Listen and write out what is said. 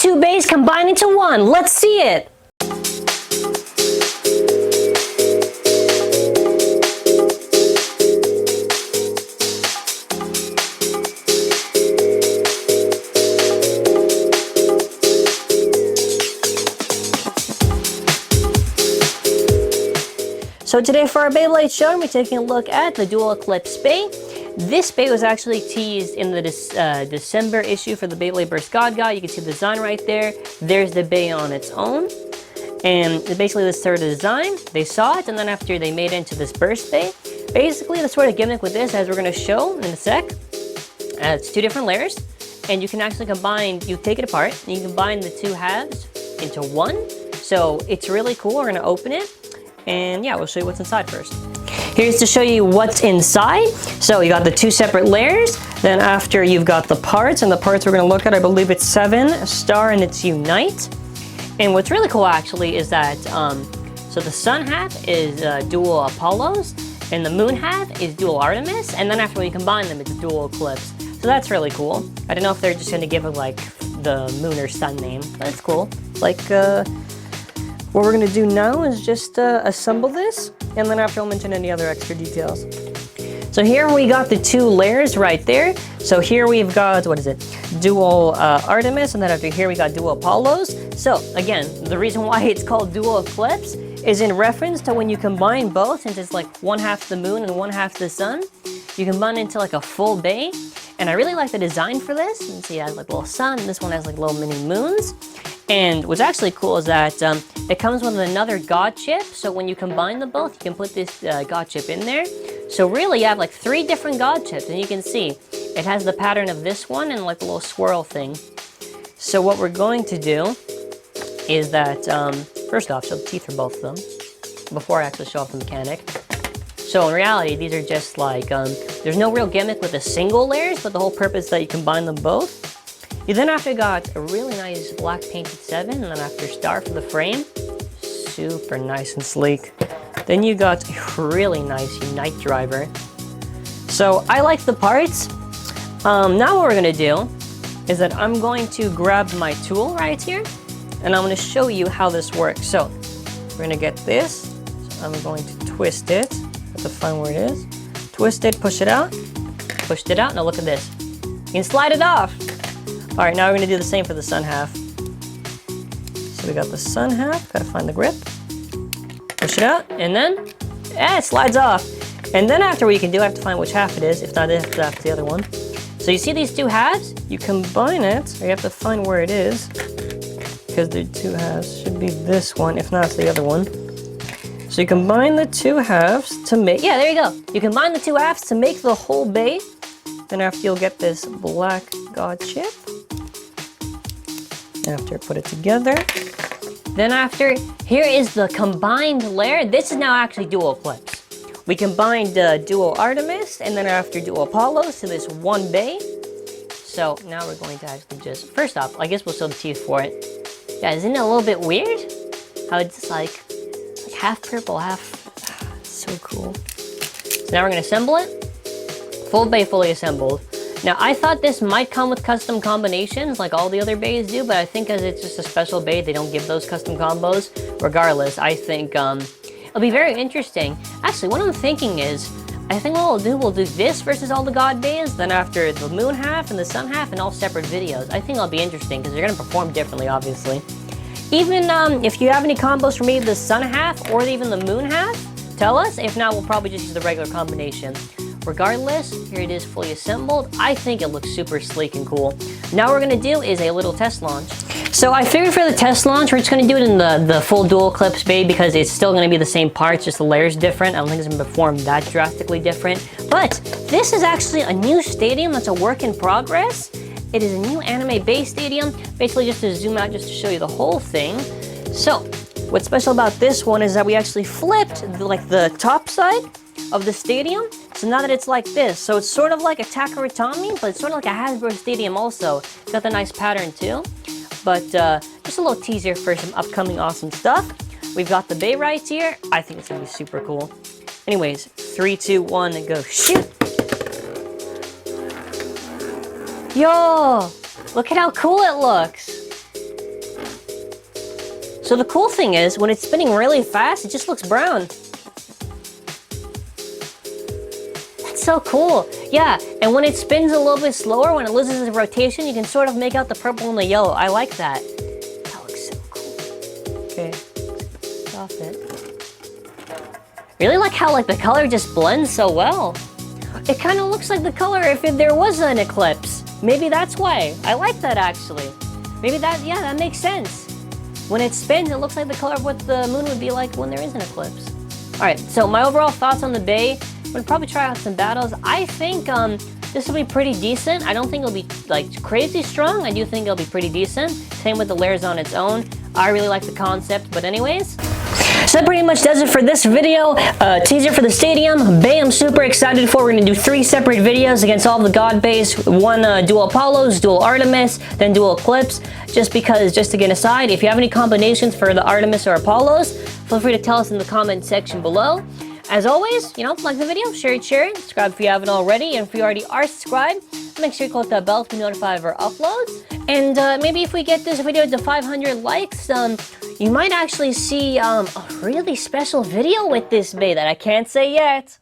two bays combined into one. Let's see it. So today for our Beyblade show, we're taking a look at the DUO ECLIPSE BEY. This Bey was actually teased in the December issue for the Beyblade Burst God Guide. You can see the design right there. There's the Bey on its own. And basically this sort of design, they saw it, and then after they made it into this Burst Bey. Basically the sort of gimmick with this, as we're going to show in a sec, it's two different layers. And you can actually combine, you take it apart, and you combine the two halves into one. So it's really cool. We're going to open it. And yeah, we'll show you what's inside first. Here's to show you what's inside. So you got the two separate layers. Then after you've got the parts, and the parts we're gonna look at, I believe it's 7, star, and it's unite. And what's really cool actually is that, so the sun half is DUO Apollos, and the moon half is DUO Artemis, and then after we combine them, it's DUO Eclipse. So that's really cool. I don't know if they're just gonna give it like the moon or sun name, but it's cool. Like, what we're gonna do now is just assemble this, and then after I'll mention any other extra details. So here we got the two layers right there. So here we've got, what is it? DUO Artemis, and then after here we got DUO Apollos. So again, the reason why it's called DUO Eclipse is in reference to when you combine both, since it's like one half the moon and one half the sun, you combine into like a full Bey. And I really like the design for this. You can see it has like a little sun, and this one has like little mini moons. And what's actually cool is that it comes with another God chip, so when you combine them both, you can put this God chip in there. So really, you have like 3 different God chips, and you can see it has the pattern of this one and like a little swirl thing. So what we're going to do is that, first off, show the teeth for both of them, before I actually show off the mechanic. So in reality, these are just like, there's no real gimmick with the single layers, but the whole purpose is that you combine them both. You then after got a really nice black painted 7, and then after star for the frame, super nice and sleek. Then you got a really nice unite driver. So I like the parts. Now what we're gonna do is that I'm going to grab my tool right here, and I'm gonna show you how this works. So we're gonna get this. So I'm going to twist it. Have to find where it is. Twist it, push it out. Pushed it out. Now look at this. You can slide it off. All right, now we're gonna do the same for the sun half. So we got the sun half, gotta find the grip. Push it out, and then, it slides off. And then after what you can do, I have to find which half it is, if not it, that's the other one. So you see these two halves, you combine it, or you have to find where it is, because the two halves should be this one, if not it's the other one. So you combine the two halves to make, yeah, there you go. You combine the two halves to make the whole Bey. Then after you'll get this black God chip. After put it together. Then after, here is the combined layer. This is now actually DUO Eclipse. We combined DUO Artemis, and then after DUO Apollos to this one Bey. So now we're going to actually just, first off, I guess we'll show the teeth for it. Yeah, isn't it a little bit weird? How it's like half purple, half, so cool. So now we're gonna assemble it. Full Bey fully assembled. Now, I thought this might come with custom combinations like all the other Beys do, but I think as it's just a special Bey, they don't give those custom combos. Regardless, I think it'll be very interesting. Actually, what I'm thinking is, I think what we'll do this versus all the God Beys, then after the moon half and the sun half in all separate videos. I think it'll be interesting because they're going to perform differently, obviously. Even if you have any combos for maybe the sun half or even the moon half, tell us. If not, we'll probably just use the regular combination. Regardless, here it is fully assembled. I think it looks super sleek and cool. Now what we're gonna do is a little test launch. So I figured for the test launch, we're just gonna do it in the full DUO ECLIPSE BEY because it's still gonna be the same parts, just the layers different. I don't think it's gonna perform that drastically different. But this is actually a new stadium that's a work in progress. It is a new anime-based stadium. Basically just to zoom out just to show you the whole thing. So what's special about this one is that we actually flipped the top side of the stadium. So now that it's like this, so it's sort of like a TAKARA TOMY, but it's sort of like a Hasbro stadium also. It's got the nice pattern too. But just a little teaser for some upcoming awesome stuff. We've got the Bey right here. I think it's gonna be super cool. Anyways, 3, 2, 1, and go shoot! Yo! Look at how cool it looks! So the cool thing is, when it's spinning really fast, it just looks brown. That's so cool. Yeah, and when it spins a little bit slower, when it loses its rotation, you can sort of make out the purple and the yellow. I like that. That looks so cool. Okay, stop it. Really like how the color just blends so well. It kind of looks like the color if there was an eclipse. Maybe that's why. I like that actually. Maybe that, yeah, that makes sense. When it spins, it looks like the color of what the moon would be like when there is an eclipse. All right, so my overall thoughts on the Bey. I'm gonna probably try out some battles. I think this will be pretty decent. I don't think it'll be like crazy strong. I do think it'll be pretty decent. Same with the layers on its own. I really like the concept, but anyways. So that pretty much does it for this video. Teaser for the stadium. Bey, I'm super excited for. We're gonna do 3 separate videos against all the God Beys. One dual Apollos, dual Artemis, then dual Eclipse. Just to get aside, if you have any combinations for the Artemis or Apollos, feel free to tell us in the comment section below. As always, like the video, share it, subscribe if you haven't already, and if you already are subscribed, make sure you click that bell to be notified of our uploads. And maybe if we get this video to 500 likes, you might actually see a really special video with this Bey that I can't say yet.